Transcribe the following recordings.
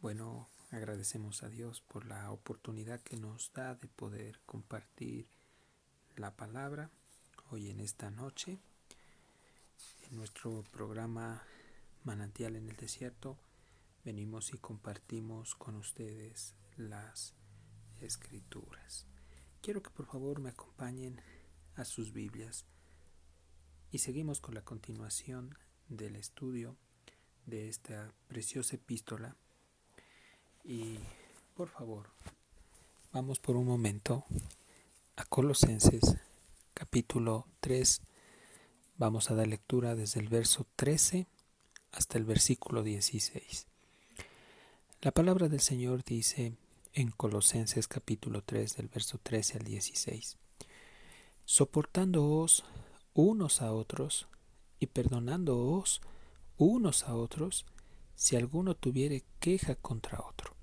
Bueno, agradecemos a Dios por la oportunidad que nos da de poder compartir la palabra hoy en esta noche. En nuestro programa Manantial en el Desierto venimos y compartimos con ustedes las Escrituras. Quiero que por favor me acompañen a sus Biblias y seguimos con la continuación del estudio de esta preciosa epístola. Y por favor, vamos por un momento a Colosenses capítulo 3. Vamos a dar lectura desde el verso 13 hasta el versículo 16. La palabra del Señor dice en Colosenses capítulo 3 del verso 13 al 16: soportándoos unos a otros y perdonándoos unos a otros si alguno tuviere queja contra otro.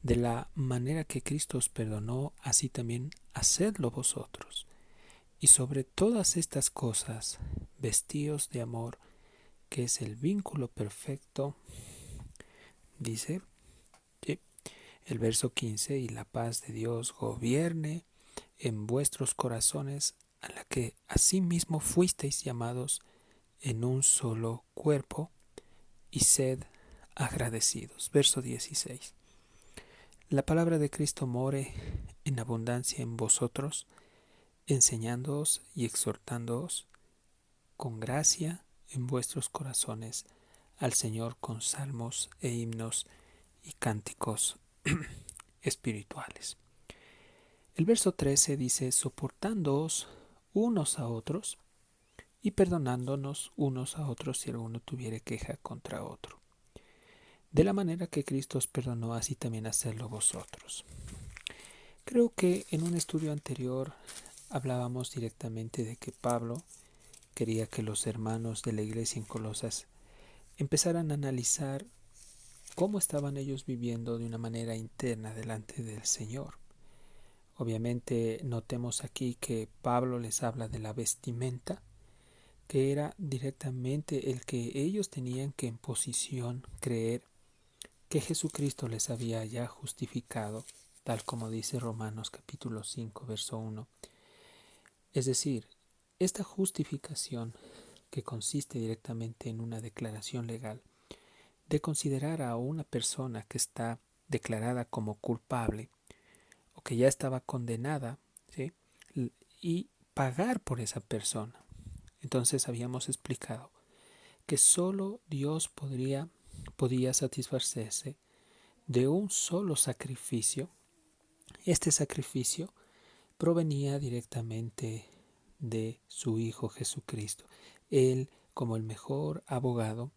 De la manera que Cristo os perdonó, así también hacedlo vosotros. Y sobre todas estas cosas, vestíos de amor, que es el vínculo perfecto, dice el verso 15, y la paz de Dios gobierne en vuestros corazones, a la que asimismo fuisteis llamados en un solo cuerpo, y sed agradecidos. Verso 16. La palabra de Cristo more en abundancia en vosotros, enseñándoos y exhortándoos con gracia en vuestros corazones al Señor con salmos e himnos y cánticos espirituales. El verso 13 dice: soportándoos unos a otros y perdonándonos unos a otros si alguno tuviere queja contra otro. De la manera que Cristo os perdonó, así también hacedlo vosotros. Creo que en un estudio anterior hablábamos directamente de que Pablo quería que los hermanos de la iglesia en Colosas empezaran a analizar cómo estaban ellos viviendo de una manera interna delante del Señor. Obviamente notemos aquí que Pablo les habla de la vestimenta, que era directamente el que ellos tenían que en posición creer que Jesucristo les había ya justificado, tal como dice Romanos capítulo 5, verso 1. Es decir, esta justificación, que consiste directamente en una declaración legal, de considerar a una persona que está declarada como culpable o que ya estaba condenada, ¿sí?, y pagar por esa persona. Entonces habíamos explicado que solo Dios podía satisfacerse de un solo sacrificio. Este sacrificio provenía directamente de su Hijo Jesucristo. Él, como el mejor abogado,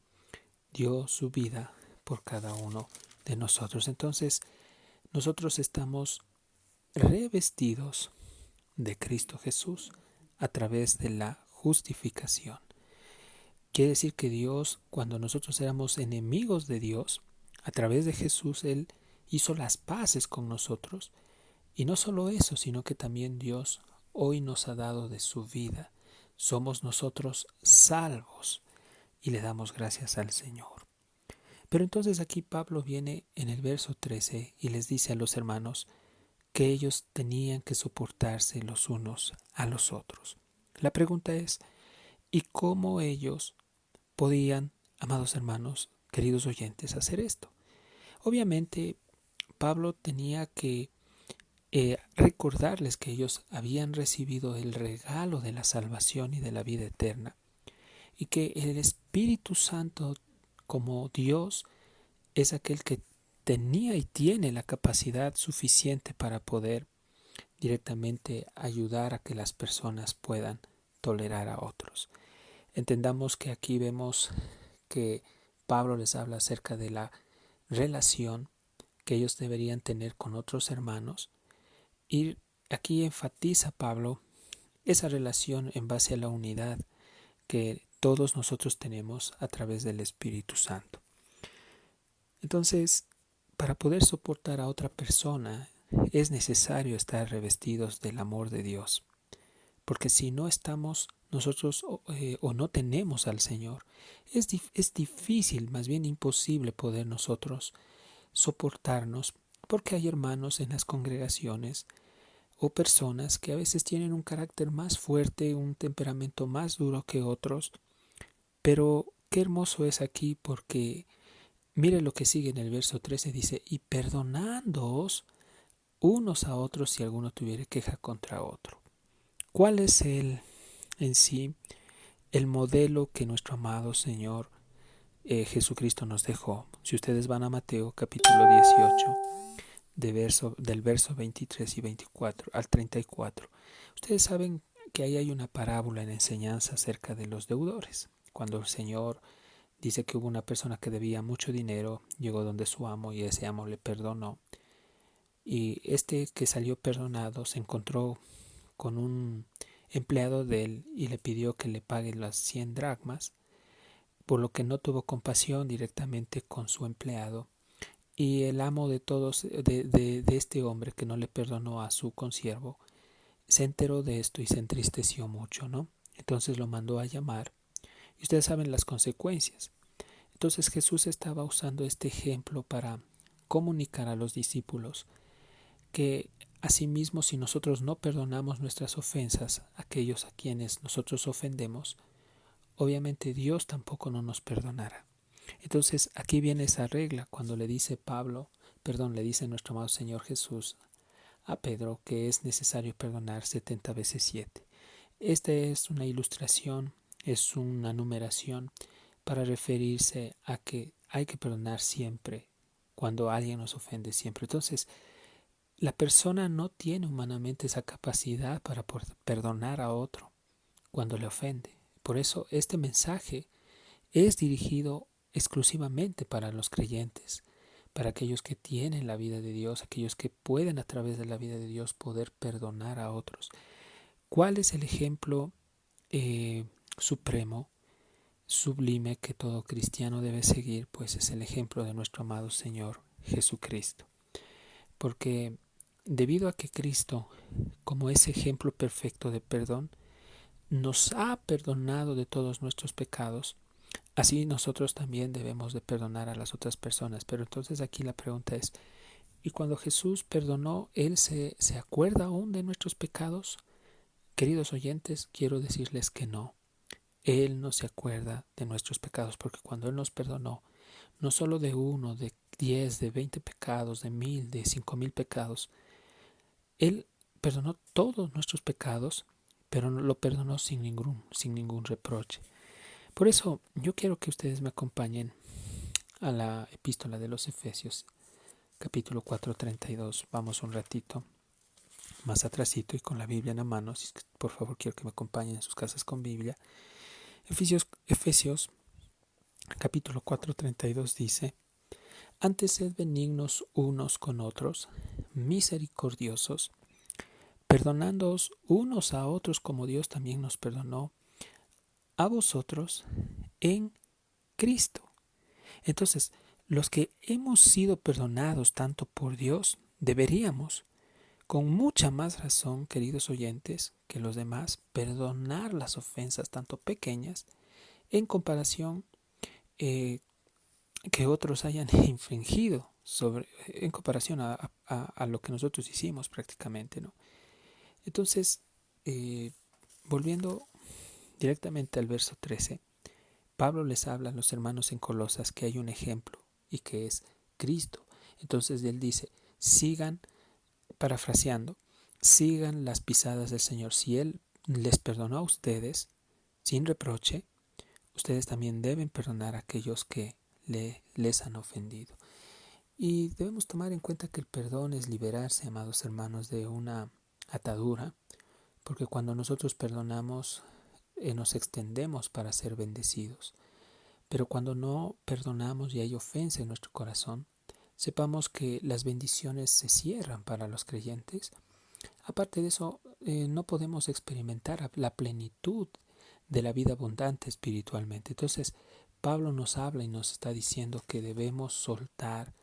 dio su vida por cada uno de nosotros. Entonces, nosotros estamos revestidos de Cristo Jesús a través de la justificación. Quiere decir que Dios, cuando nosotros éramos enemigos de Dios, a través de Jesús, Él hizo las paces con nosotros. Y no solo eso, sino que también Dios hoy nos ha dado de su vida. Somos nosotros salvos y le damos gracias al Señor. Pero entonces aquí Pablo viene en el verso 13 y les dice a los hermanos que ellos tenían que soportarse los unos a los otros. La pregunta es, ¿y cómo ellos podían, amados hermanos, queridos oyentes, hacer esto? Obviamente, Pablo tenía que recordarles que ellos habían recibido el regalo de la salvación y de la vida eterna, y que el Espíritu Santo, como Dios, es aquel que tenía y tiene la capacidad suficiente para poder directamente ayudar a que las personas puedan tolerar a otros. Entendamos que aquí vemos que Pablo les habla acerca de la relación que ellos deberían tener con otros hermanos, y aquí enfatiza Pablo esa relación en base a la unidad que todos nosotros tenemos a través del Espíritu Santo. Entonces, para poder soportar a otra persona es necesario estar revestidos del amor de Dios, porque si no estamos nosotros o no tenemos al Señor, es difícil, más bien imposible, poder nosotros soportarnos, porque hay hermanos en las congregaciones o personas que a veces tienen un carácter más fuerte, un temperamento más duro que otros, pero qué hermoso es aquí porque mire lo que sigue en el verso 13, dice, y perdonándoos unos a otros si alguno tuviere queja contra otro. ¿Cuál es en sí el modelo que nuestro amado Señor Jesucristo nos dejó? Si ustedes van a Mateo capítulo 18, del verso 23 y 24 al 34, ustedes saben que ahí hay una parábola en enseñanza acerca de los deudores. Cuando el Señor dice que hubo una persona que debía mucho dinero, llegó donde su amo y ese amo le perdonó. Y este que salió perdonado se encontró con un empleado de él y le pidió que le pague las 100 dracmas, por lo que no tuvo compasión directamente con su empleado. Y el amo de todos, de este hombre que no le perdonó a su consiervo, se enteró de esto y se entristeció mucho, ¿no? Entonces lo mandó a llamar. Y ustedes saben las consecuencias. Entonces Jesús estaba usando este ejemplo para comunicar a los discípulos que asimismo si nosotros no perdonamos nuestras ofensas a aquellos a quienes nosotros ofendemos, obviamente Dios tampoco no nos perdonará. Entonces aquí viene esa regla cuando le dice le dice nuestro amado Señor Jesús a Pedro que es necesario perdonar 70 veces 7. Esta es una ilustración, es una numeración para referirse a que hay que perdonar siempre, cuando alguien nos ofende siempre. Entonces, la persona no tiene humanamente esa capacidad para perdonar a otro cuando le ofende. Por eso este mensaje es dirigido exclusivamente para los creyentes, para aquellos que tienen la vida de Dios, aquellos que pueden a través de la vida de Dios poder perdonar a otros. ¿Cuál es el ejemplo supremo, sublime que todo cristiano debe seguir? Pues es el ejemplo de nuestro amado Señor Jesucristo. Porque debido a que Cristo, como ese ejemplo perfecto de perdón, nos ha perdonado de todos nuestros pecados, así nosotros también debemos de perdonar a las otras personas. Pero entonces aquí la pregunta es, ¿y cuando Jesús perdonó, Él se acuerda aún de nuestros pecados? Queridos oyentes, quiero decirles que no. Él no se acuerda de nuestros pecados, porque cuando Él nos perdonó, no solo de 1, de 10, de 20 pecados, de 1000, de 5000 pecados, Él perdonó todos nuestros pecados, pero lo perdonó sin ningún reproche. Por eso yo quiero que ustedes me acompañen a la epístola de los Efesios, capítulo 4:32. Vamos un ratito más atrasito y con la Biblia en la mano. Por favor, quiero que me acompañen en sus casas con Biblia. Efesios capítulo 4:32 dice: Antes sed benignos unos con otros, misericordiosos, perdonándoos unos a otros como Dios también nos perdonó a vosotros en Cristo. Entonces, los que hemos sido perdonados tanto por Dios, deberíamos, con mucha más razón, queridos oyentes, que los demás, perdonar las ofensas tanto pequeñas en comparación que otros hayan infringido en comparación a lo que nosotros hicimos prácticamente, ¿no? Entonces, volviendo directamente al verso 13, Pablo les habla a los hermanos en Colosas que hay un ejemplo y que es Cristo. Entonces él dice, parafraseando, sigan las pisadas del Señor. Si Él les perdonó a ustedes sin reproche, ustedes también deben perdonar a aquellos que les han ofendido. Y debemos tomar en cuenta que el perdón es liberarse, amados hermanos, de una atadura, porque cuando nosotros perdonamos, nos extendemos para ser bendecidos. Pero cuando no perdonamos y hay ofensa en nuestro corazón, sepamos que las bendiciones se cierran para los creyentes. Aparte de eso, no podemos experimentar la plenitud de la vida abundante espiritualmente. Entonces, Pablo nos habla y nos está diciendo que debemos soltar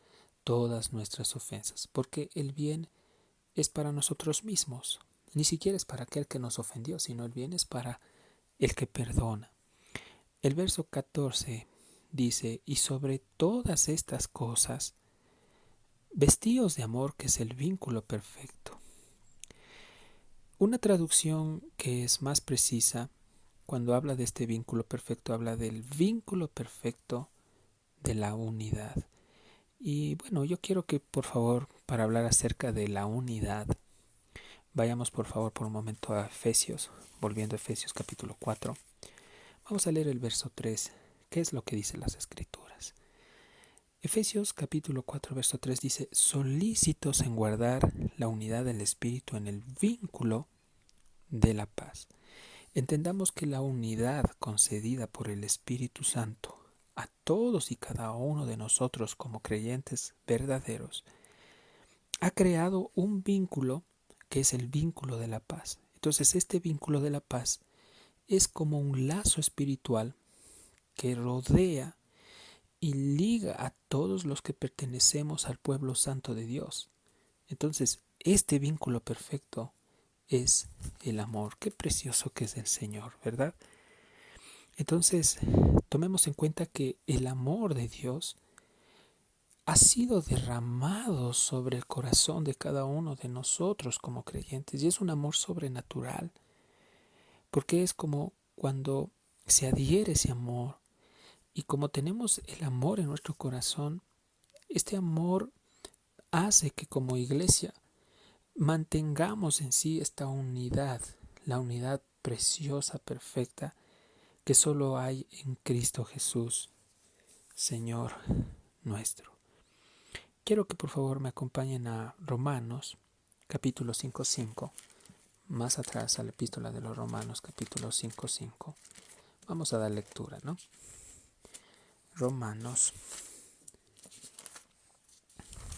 todas nuestras ofensas, porque el bien es para nosotros mismos. Ni siquiera es para aquel que nos ofendió, sino el bien es para el que perdona. El verso 14 dice, y sobre todas estas cosas, vestíos de amor, que es el vínculo perfecto. Una traducción que es más precisa, cuando habla de este vínculo perfecto, habla del vínculo perfecto de la unidad. Y bueno, yo quiero que por favor, para hablar acerca de la unidad, vayamos por favor por un momento a Efesios, volviendo a Efesios capítulo 4. Vamos a leer el verso 3. ¿Qué es lo que dicen las Escrituras? Efesios capítulo 4, verso 3 dice: solícitos en guardar la unidad del Espíritu en el vínculo de la paz. Entendamos que la unidad concedida por el Espíritu Santo a todos y cada uno de nosotros como creyentes verdaderos ha creado un vínculo que es el vínculo de la paz. Entonces este vínculo de la paz es como un lazo espiritual que rodea y liga a todos los que pertenecemos al pueblo santo de Dios. Entonces este vínculo perfecto es el amor. Qué precioso que es el Señor, ¿verdad? Entonces tomemos en cuenta que el amor de Dios ha sido derramado sobre el corazón de cada uno de nosotros como creyentes, y es un amor sobrenatural, porque es como cuando se adhiere ese amor, y como tenemos el amor en nuestro corazón, este amor hace que como iglesia mantengamos en sí esta unidad, la unidad preciosa, perfecta, que solo hay en Cristo Jesús, Señor nuestro. Quiero que por favor me acompañen a Romanos, capítulo 5:5, más atrás a la epístola de los Romanos, capítulo 5:5. Vamos a dar lectura, ¿no? Romanos,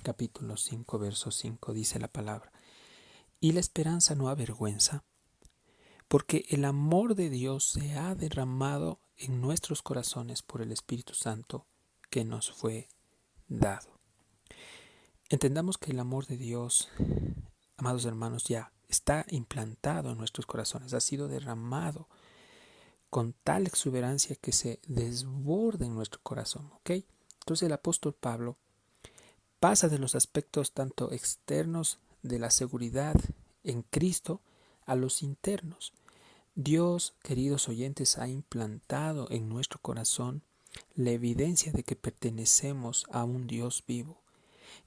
capítulo 5, verso 5, dice la palabra: y la esperanza no avergüenza, porque el amor de Dios se ha derramado en nuestros corazones por el Espíritu Santo que nos fue dado. Entendamos que el amor de Dios, amados hermanos, ya está implantado en nuestros corazones, ha sido derramado con tal exuberancia que se desborda en nuestro corazón, ¿ok? Entonces el apóstol Pablo pasa de los aspectos tanto externos de la seguridad en Cristo a los internos. Dios, queridos oyentes, ha implantado en nuestro corazón la evidencia de que pertenecemos a un Dios vivo.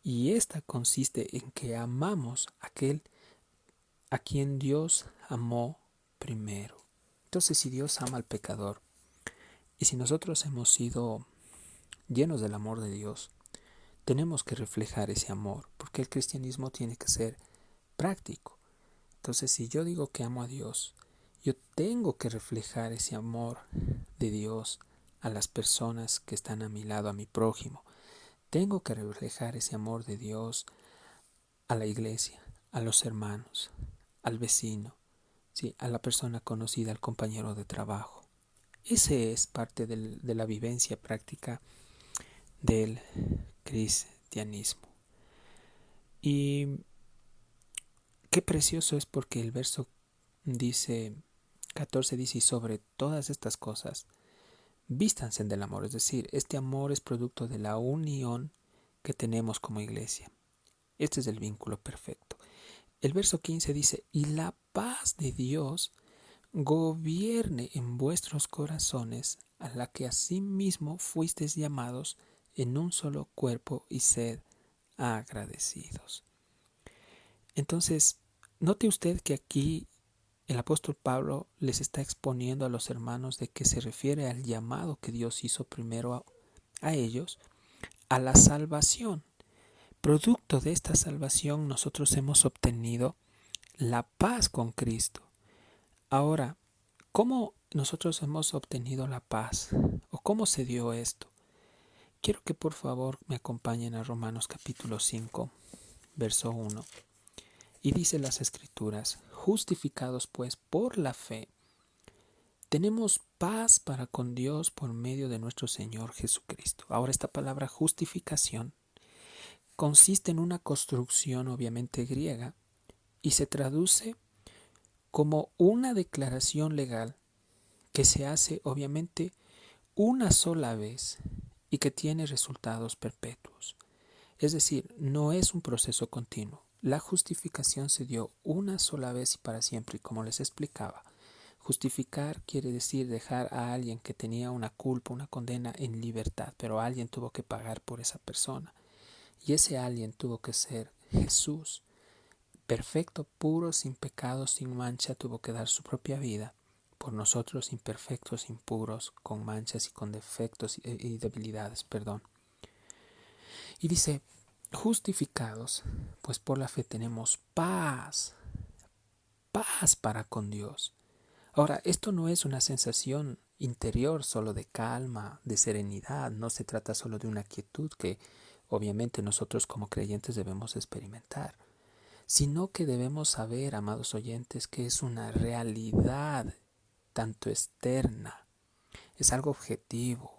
Y esta consiste en que amamos a aquel a quien Dios amó primero. Entonces, si Dios ama al pecador, y si nosotros hemos sido llenos del amor de Dios, tenemos que reflejar ese amor, porque el cristianismo tiene que ser práctico. Entonces, si yo digo que amo a Dios, yo tengo que reflejar ese amor de Dios a las personas que están a mi lado, a mi prójimo. Tengo que reflejar ese amor de Dios a la iglesia, a los hermanos, al vecino, ¿sí? A la persona conocida, al compañero de trabajo. Ese es parte de la vivencia práctica del cristianismo. Y qué precioso es porque el verso 14 dice: y sobre todas estas cosas vístanse del amor. Es decir, este amor es producto de la unión que tenemos como iglesia. Este es el vínculo perfecto. El verso 15 dice: y la paz de Dios gobierne en vuestros corazones, a la que asimismo fuisteis llamados en un solo cuerpo, y sed agradecidos. Entonces, note usted que aquí el apóstol Pablo les está exponiendo a los hermanos de que se refiere al llamado que Dios hizo primero a ellos, a la salvación. Producto de esta salvación nosotros hemos obtenido la paz con Cristo. Ahora, ¿cómo nosotros hemos obtenido la paz? ¿O cómo se dio esto? Quiero que por favor me acompañen a Romanos capítulo 5, verso 1. Y dice las Escrituras: justificados pues por la fe, tenemos paz para con Dios por medio de nuestro Señor Jesucristo. Ahora, esta palabra justificación consiste en una construcción obviamente griega y se traduce como una declaración legal que se hace obviamente una sola vez y que tiene resultados perpetuos. Es decir, no es un proceso continuo. La justificación se dio una sola vez y para siempre, y como les explicaba, justificar quiere decir dejar a alguien que tenía una culpa, una condena en libertad, pero alguien tuvo que pagar por esa persona. Y ese alguien tuvo que ser Jesús, perfecto, puro, sin pecado, sin mancha, tuvo que dar su propia vida por nosotros imperfectos, impuros, con manchas y con defectos y debilidades, perdón. Y dice, justificados, pues por la fe tenemos paz, paz para con Dios. Ahora, esto no es una sensación interior solo de calma, de serenidad, no se trata solo de una quietud que obviamente nosotros como creyentes debemos experimentar, sino que debemos saber, amados oyentes, que es una realidad tanto externa, es algo objetivo.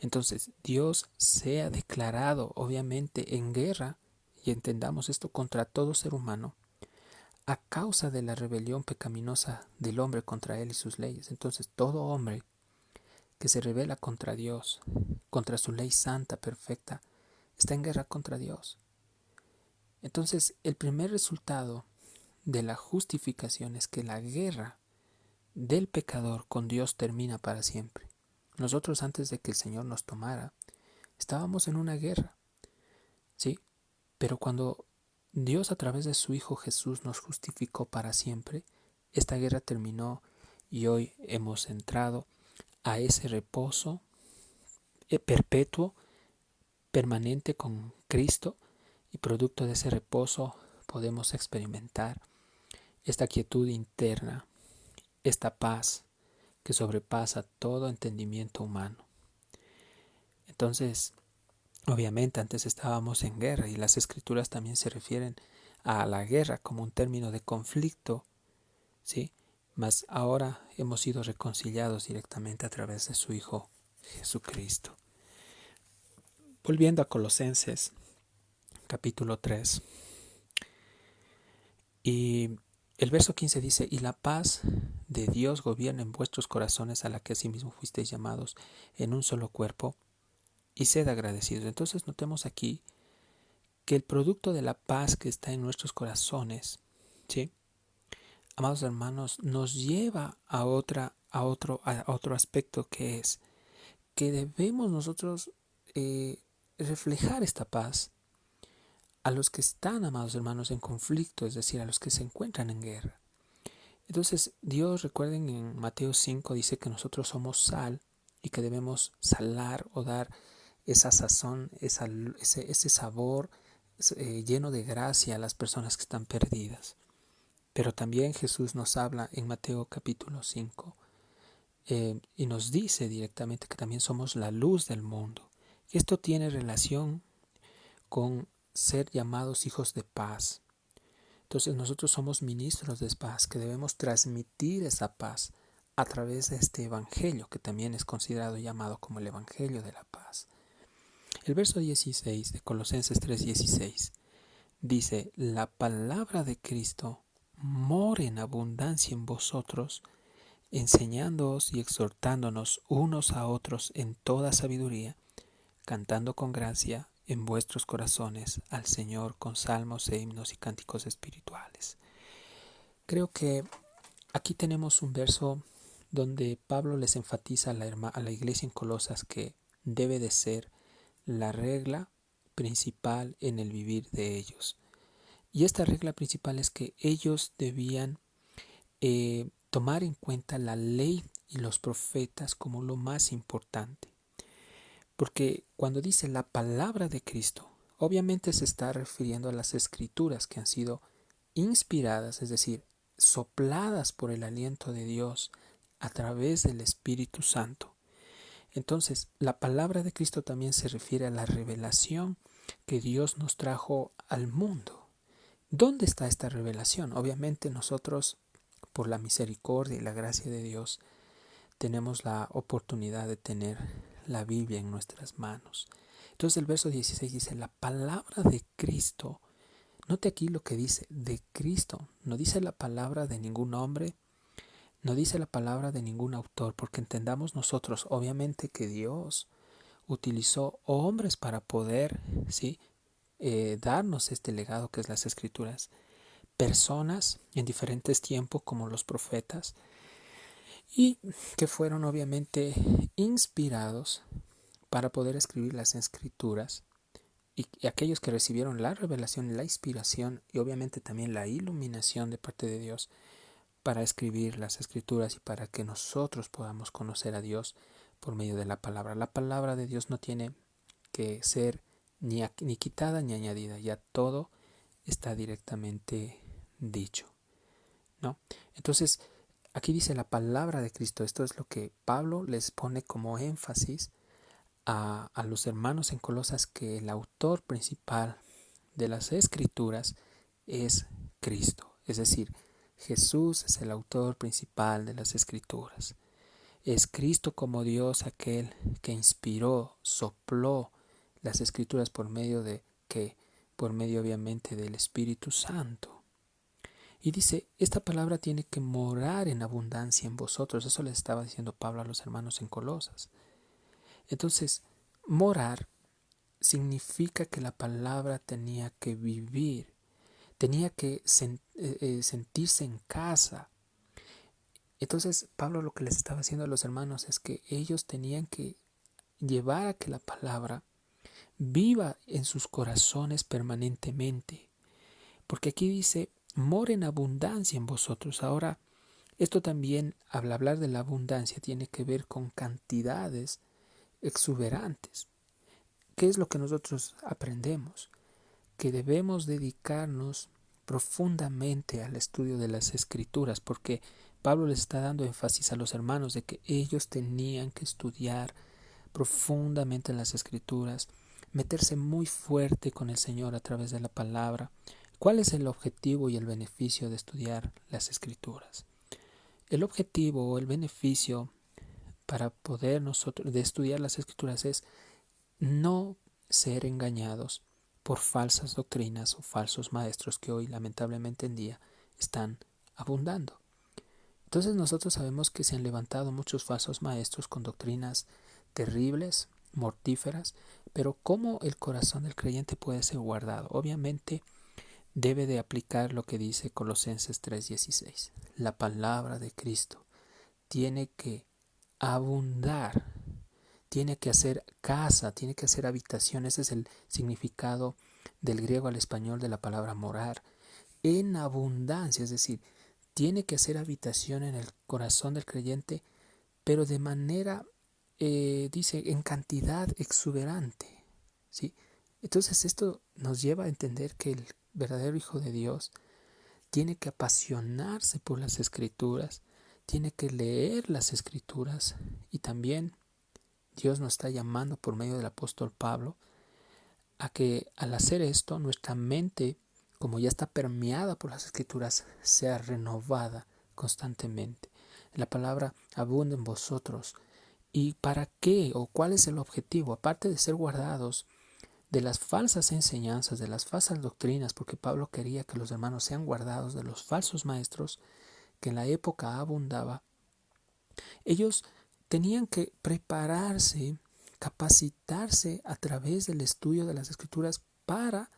Entonces, Dios se ha declarado obviamente en guerra, y entendamos esto, contra todo ser humano, a causa de la rebelión pecaminosa del hombre contra él y sus leyes. Entonces, todo hombre que se rebela contra Dios, contra su ley santa, perfecta, está en guerra contra Dios. Entonces, el primer resultado de la justificación es que la guerra del pecador con Dios termina para siempre. Nosotros antes de que el Señor nos tomara, estábamos en una guerra, ¿sí? Pero cuando Dios a través de su Hijo Jesús nos justificó para siempre, esta guerra terminó y hoy hemos entrado a ese reposo perpetuo, permanente con Cristo, y producto de ese reposo podemos experimentar esta quietud interna, esta paz que sobrepasa todo entendimiento humano. Entonces, obviamente antes estábamos en guerra y las escrituras también se refieren a la guerra como un término de conflicto, ¿sí? Mas ahora hemos sido reconciliados directamente a través de su Hijo Jesucristo. Volviendo a Colosenses, capítulo 3, y el verso 15 dice, y la paz de Dios gobierna en vuestros corazones, a la que asimismo fuisteis llamados en un solo cuerpo, y sed agradecidos. Entonces notemos aquí que el producto de la paz que está en nuestros corazones, ¿sí? Amados hermanos, nos lleva a otro aspecto, que es que debemos nosotros reflejar esta paz a los que están, amados hermanos, en conflicto, es decir, a los que se encuentran en guerra. Entonces, Dios, recuerden, en Mateo 5 dice que nosotros somos sal y que debemos salar o dar esa sazón, ese sabor lleno de gracia a las personas que están perdidas. Pero también Jesús nos habla en Mateo capítulo 5 y nos dice directamente que también somos la luz del mundo. Y esto tiene relación con ser llamados hijos de paz. Entonces nosotros somos ministros de paz que debemos transmitir esa paz a través de este evangelio, que también es considerado llamado como el evangelio de la paz. El verso 16 de Colosenses 3:16 dice, la palabra de Cristo mora en abundancia en vosotros, enseñándoos y exhortándonos unos a otros en toda sabiduría, cantando con gracia en vuestros corazones al Señor con salmos e himnos y cánticos espirituales. Creo que aquí tenemos un verso donde Pablo les enfatiza a la iglesia en Colosas que debe de ser la regla principal en el vivir de ellos. Y esta regla principal es que ellos debían tomar en cuenta la ley y los profetas como lo más importante. Porque cuando dice la palabra de Cristo, obviamente se está refiriendo a las escrituras que han sido inspiradas, es decir, sopladas por el aliento de Dios a través del Espíritu Santo. Entonces, la palabra de Cristo también se refiere a la revelación que Dios nos trajo al mundo. ¿Dónde está esta revelación? Obviamente nosotros, por la misericordia y la gracia de Dios, tenemos la oportunidad de tener la Biblia en nuestras manos. Entonces el verso 16 dice, la palabra de Cristo. Note aquí lo que dice, de Cristo. No dice la palabra de ningún hombre, no dice la palabra de ningún autor, porque entendamos nosotros, obviamente, que Dios utilizó hombres para poder, ¿sí?, darnos este legado que es las Escrituras. Personas en diferentes tiempos como los profetas y que fueron obviamente inspirados para poder escribir las Escrituras y aquellos que recibieron la revelación, la inspiración y obviamente también la iluminación de parte de Dios para escribir las Escrituras y para que nosotros podamos conocer a Dios por medio de la palabra. La palabra de Dios no tiene que ser ni quitada ni añadida, ya todo está directamente dicho, ¿no? Entonces, aquí dice la palabra de Cristo. Esto es lo que Pablo les pone como énfasis a los hermanos en Colosas, que el autor principal de las Escrituras es Cristo. Es decir, Jesús es el autor principal de las Escrituras. Es Cristo como Dios aquel que inspiró, sopló las Escrituras por medio obviamente del Espíritu Santo. Y dice, esta palabra tiene que morar en abundancia en vosotros. Eso le estaba diciendo Pablo a los hermanos en Colosas. Entonces, morar significa que la palabra tenía que vivir, tenía que sentirse en casa. Entonces, Pablo lo que les estaba haciendo a los hermanos es que ellos tenían que llevar a que la palabra viva en sus corazones permanentemente. Porque aquí dice, mora en abundancia en vosotros. Ahora, esto también, al hablar de la abundancia, tiene que ver con cantidades exuberantes. ¿Qué es lo que nosotros aprendemos? Que debemos dedicarnos profundamente al estudio de las Escrituras, porque Pablo les está dando énfasis a los hermanos de que ellos tenían que estudiar profundamente en las Escrituras, meterse muy fuerte con el Señor a través de la palabra. ¿Cuál es el objetivo y el beneficio de estudiar las Escrituras? El objetivo o el beneficio para poder nosotros de estudiar las Escrituras es no ser engañados por falsas doctrinas o falsos maestros que hoy lamentablemente en día están abundando. Entonces nosotros sabemos que se han levantado muchos falsos maestros con doctrinas terribles, mortíferas, pero ¿cómo el corazón del creyente puede ser guardado? Obviamente debe de aplicar lo que dice Colosenses 3:16. La palabra de Cristo tiene que abundar, tiene que hacer casa, tiene que hacer habitación. Ese es el significado del griego al español de la palabra morar. En abundancia, es decir, tiene que hacer habitación en el corazón del creyente, pero de manera, dice, en cantidad exuberante, ¿sí? Entonces esto nos lleva a entender que el verdadero Hijo de Dios tiene que apasionarse por las Escrituras, tiene que leer las Escrituras, y también Dios nos está llamando por medio del apóstol Pablo a que al hacer esto nuestra mente, como ya está permeada por las Escrituras, sea renovada constantemente. La palabra abunda en vosotros. ¿Y para qué o cuál es el objetivo? Aparte de ser guardados de las falsas enseñanzas, de las falsas doctrinas, porque Pablo quería que los hermanos sean guardados de los falsos maestros que en la época abundaba, ellos tenían que prepararse, capacitarse a través del estudio de las Escrituras para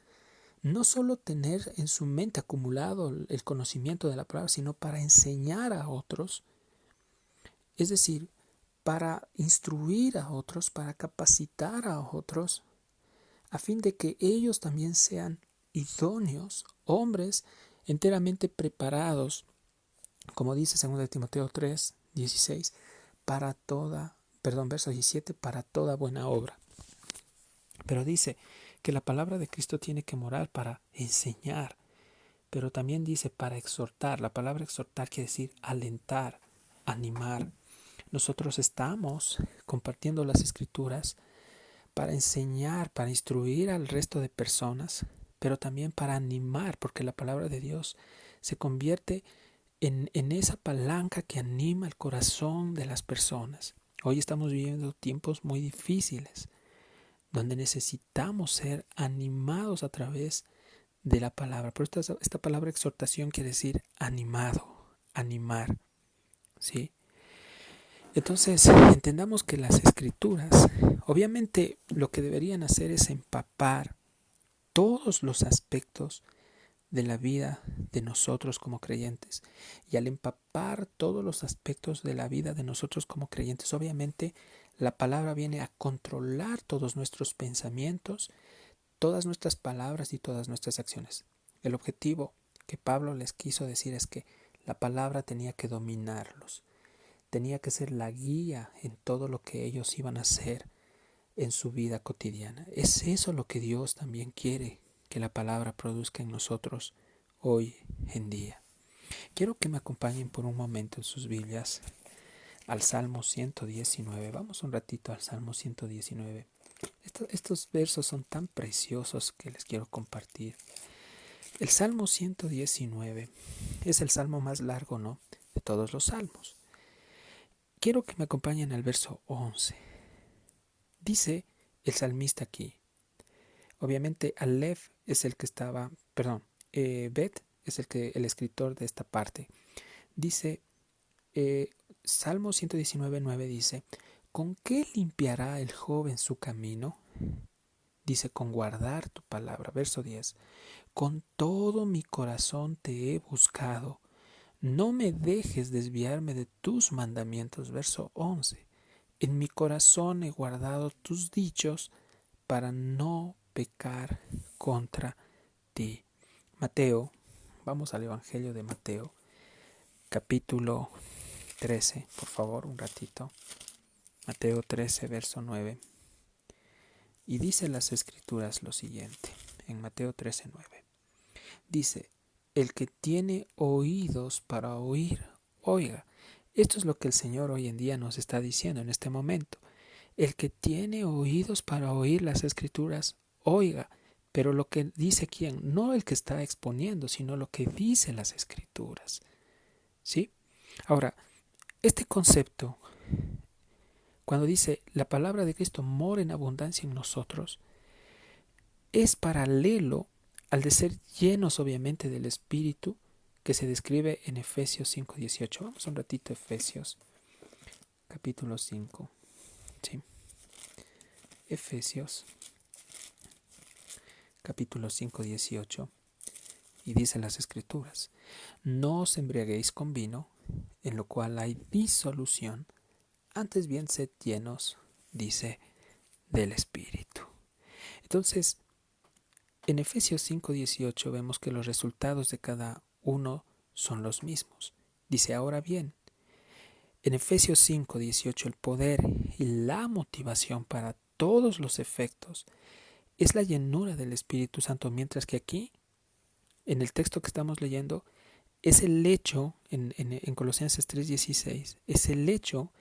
no solo tener en su mente acumulado el conocimiento de la palabra, sino para enseñar a otros, es decir, para instruir a otros, para capacitar a otros, a fin de que ellos también sean idóneos, hombres enteramente preparados, como dice 2 Timoteo 3:16, verso 17, para toda buena obra. Pero dice que la palabra de Cristo tiene que morar para enseñar, pero también dice para exhortar. La palabra exhortar quiere decir alentar, animar. Nosotros estamos compartiendo las Escrituras para enseñar, para instruir al resto de personas, pero también para animar, porque la palabra de Dios se convierte en esa palanca que anima el corazón de las personas. Hoy estamos viviendo tiempos muy difíciles, donde necesitamos ser animados a través de la palabra. Pero esta palabra exhortación quiere decir animado, animar, ¿sí? Entonces, entendamos que las Escrituras, obviamente lo que deberían hacer es empapar todos los aspectos de la vida de nosotros como creyentes. Y al empapar todos los aspectos de la vida de nosotros como creyentes, obviamente la palabra viene a controlar todos nuestros pensamientos, todas nuestras palabras y todas nuestras acciones. El objetivo que Pablo les quiso decir es que la palabra tenía que dominarlos, tenía que ser la guía en todo lo que ellos iban a hacer en su vida cotidiana. Es eso lo que Dios también quiere que la palabra produzca en nosotros hoy en día. Quiero que me acompañen por un momento en sus Biblias al Salmo 119. Vamos un ratito al Salmo 119. Estos versos son tan preciosos que les quiero compartir. El Salmo 119 es el salmo más largo, ¿no?, de todos los salmos. Quiero que me acompañen al verso 11. Dice el salmista aquí, obviamente Aleph es el que estaba, Bet es el escritor de esta parte. Dice, Salmo 119:9 dice, ¿con qué limpiará el joven su camino? Dice, con guardar tu palabra. Verso 10, con todo mi corazón te he buscado, no me dejes desviarme de tus mandamientos. Verso 11, en mi corazón he guardado tus dichos para no pecar contra ti. Mateo, vamos al Evangelio de Mateo, capítulo 13, por favor, un ratito. Mateo 13, verso 9. Y dice las Escrituras lo siguiente, en Mateo 13, 9. Dice, el que tiene oídos para oír, oiga. Esto es lo que el Señor hoy en día nos está diciendo en este momento. El que tiene oídos para oír las Escrituras, oiga. Pero lo que dice quién, no el que está exponiendo, sino lo que dicen las Escrituras. ¿Sí? Ahora, este concepto, cuando dice la palabra de Cristo mora en abundancia en nosotros, es paralelo al de ser llenos obviamente del Espíritu que se describe en Efesios 5:18. Vamos un ratito a Efesios, capítulo 5. ¿Sí? Efesios, capítulo 5:18. Y dice las Escrituras, no os embriaguéis con vino, en lo cual hay disolución, antes bien sed llenos, dice, del Espíritu. Entonces, en Efesios 5:18 vemos que los resultados de cada uno son los mismos. Dice, ahora bien, en Efesios 5:18 el poder y la motivación para todos los efectos es la llenura del Espíritu Santo, mientras que aquí, en el texto que estamos leyendo, es el hecho, en Colosenses 3:16, es el hecho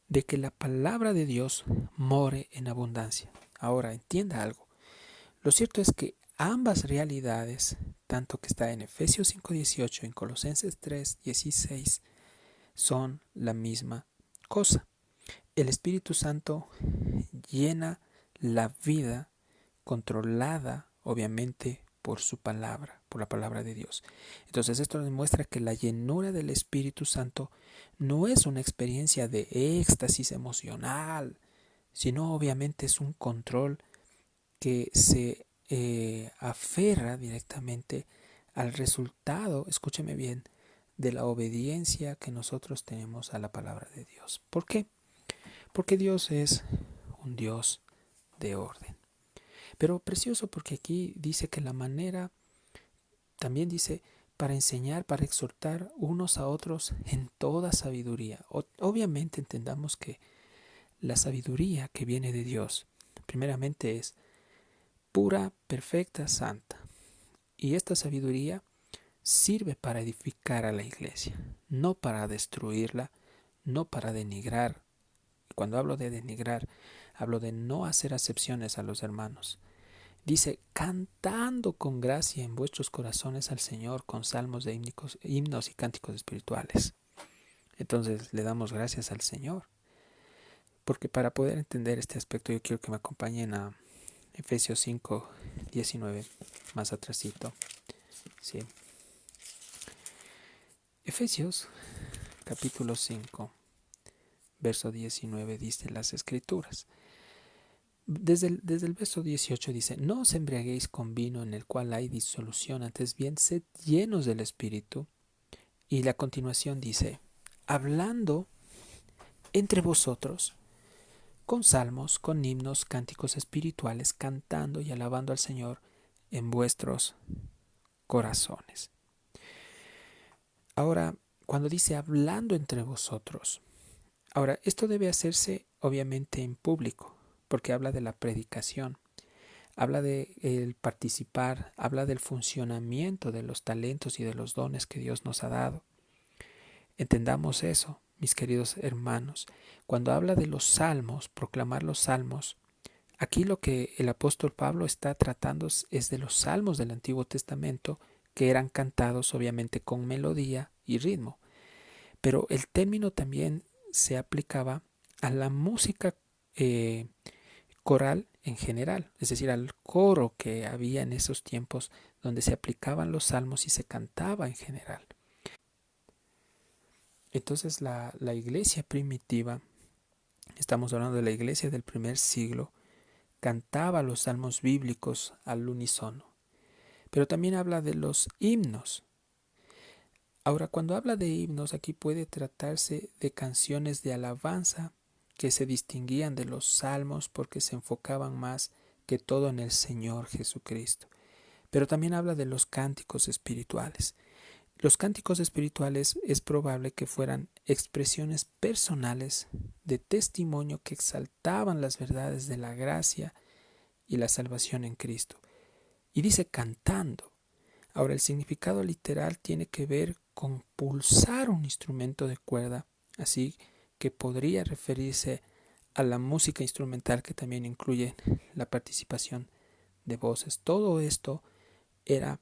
de que la palabra de Dios more en abundancia. Ahora, entienda algo. Lo cierto es que ambas realidades, tanto que está en Efesios 5:18 y en Colosenses 3:16, son la misma cosa. El Espíritu Santo llena la vida controlada, obviamente, por su palabra, por la palabra de Dios. Entonces esto demuestra que la llenura del Espíritu Santo no es una experiencia de éxtasis emocional, sino obviamente es un control que se aferra directamente al resultado, escúcheme bien, de la obediencia que nosotros tenemos a la palabra de Dios. ¿Por qué? Porque Dios es un Dios de orden. Pero precioso porque aquí dice que la manera, también dice, para enseñar, para exhortar unos a otros en toda sabiduría. Obviamente entendamos que la sabiduría que viene de Dios, primeramente es pura, perfecta, santa. Y esta sabiduría sirve para edificar a la iglesia, no para destruirla, no para denigrar. Cuando hablo de denigrar, hablo de no hacer acepciones a los hermanos. Dice, cantando con gracia en vuestros corazones al Señor con salmos de himnos y cánticos espirituales. Entonces le damos gracias al Señor. Porque para poder entender este aspecto yo quiero que me acompañen a Efesios 5:19, más atrasito. Sí. Efesios capítulo 5, verso 19 dice las Escrituras. desde el verso 18 dice, no os embriaguéis con vino en el cual hay disolución, antes bien sed llenos del Espíritu. Y la continuación dice, hablando entre vosotros con salmos, con himnos, cánticos espirituales, cantando y alabando al Señor en vuestros corazones. Ahora, cuando dice hablando entre vosotros, ahora esto debe hacerse obviamente en público, porque habla de la predicación, habla de el participar, habla del funcionamiento de los talentos y de los dones que Dios nos ha dado. Entendamos eso, mis queridos hermanos. Cuando habla de los salmos, proclamar los salmos, aquí lo que el apóstol Pablo está tratando es de los salmos del Antiguo Testamento que eran cantados obviamente con melodía y ritmo. Pero el término también se aplicaba a la música coral en general, es decir, al coro que había en esos tiempos donde se aplicaban los salmos y se cantaba en general. Entonces la iglesia primitiva, estamos hablando de la iglesia del primer siglo, cantaba los salmos bíblicos al unísono, pero también habla de los himnos. Ahora, cuando habla de himnos, aquí puede tratarse de canciones de alabanza que se distinguían de los salmos porque se enfocaban más que todo en el Señor Jesucristo. Pero también habla de los cánticos espirituales. Los cánticos espirituales es probable que fueran expresiones personales de testimonio que exaltaban las verdades de la gracia y la salvación en Cristo. Y dice cantando. Ahora, el significado literal tiene que ver con pulsar un instrumento de cuerda, así que podría referirse a la música instrumental que también incluye la participación de voces. Todo esto era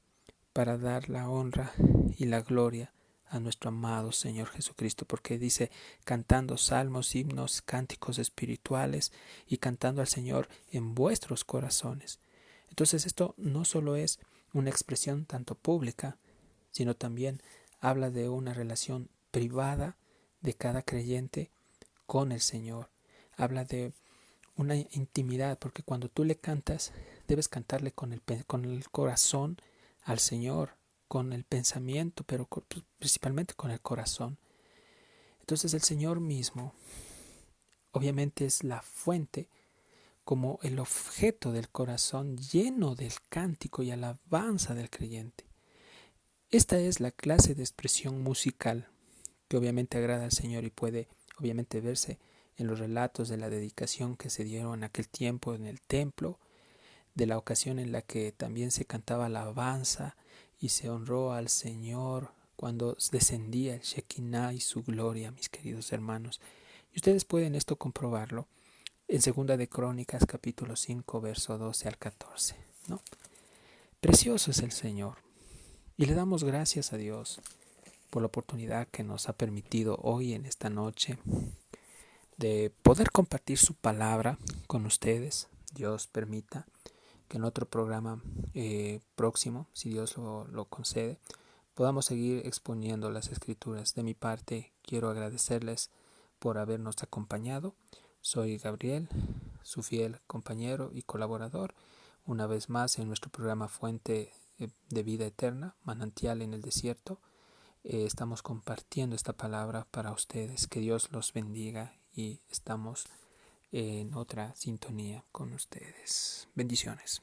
para dar la honra y la gloria a nuestro amado Señor Jesucristo, porque dice cantando salmos, himnos, cánticos espirituales y cantando al Señor en vuestros corazones. Entonces esto no solo es una expresión tanto pública, sino también habla de una relación privada de cada creyente con el Señor. Habla de una intimidad, porque cuando tú le cantas, debes cantarle con el corazón al Señor, con el pensamiento, pero principalmente con el corazón. Entonces el Señor mismo, obviamente, es la fuente, como el objeto del corazón lleno del cántico y alabanza del creyente. Esta es la clase de expresión musical que obviamente agrada al Señor y puede obviamente verse en los relatos de la dedicación que se dieron en aquel tiempo en el templo, de la ocasión en la que también se cantaba alabanza y se honró al Señor cuando descendía el Shekinah y su gloria, mis queridos hermanos. Y ustedes pueden esto comprobarlo en Segunda de Crónicas, capítulo 5, verso 12 al 14, ¿no? Precioso es el Señor. Y le damos gracias a Dios por la oportunidad que nos ha permitido hoy en esta noche de poder compartir su palabra con ustedes. Dios permita que en otro programa próximo, si Dios lo concede, podamos seguir exponiendo las escrituras. De mi parte, quiero agradecerles por habernos acompañado. Soy Gabriel, su fiel compañero y colaborador, una vez más en nuestro programa Fuente de Vida Eterna, Manantial en el Desierto. Estamos compartiendo esta palabra para ustedes. Que Dios los bendiga y estamos en otra sintonía con ustedes. Bendiciones.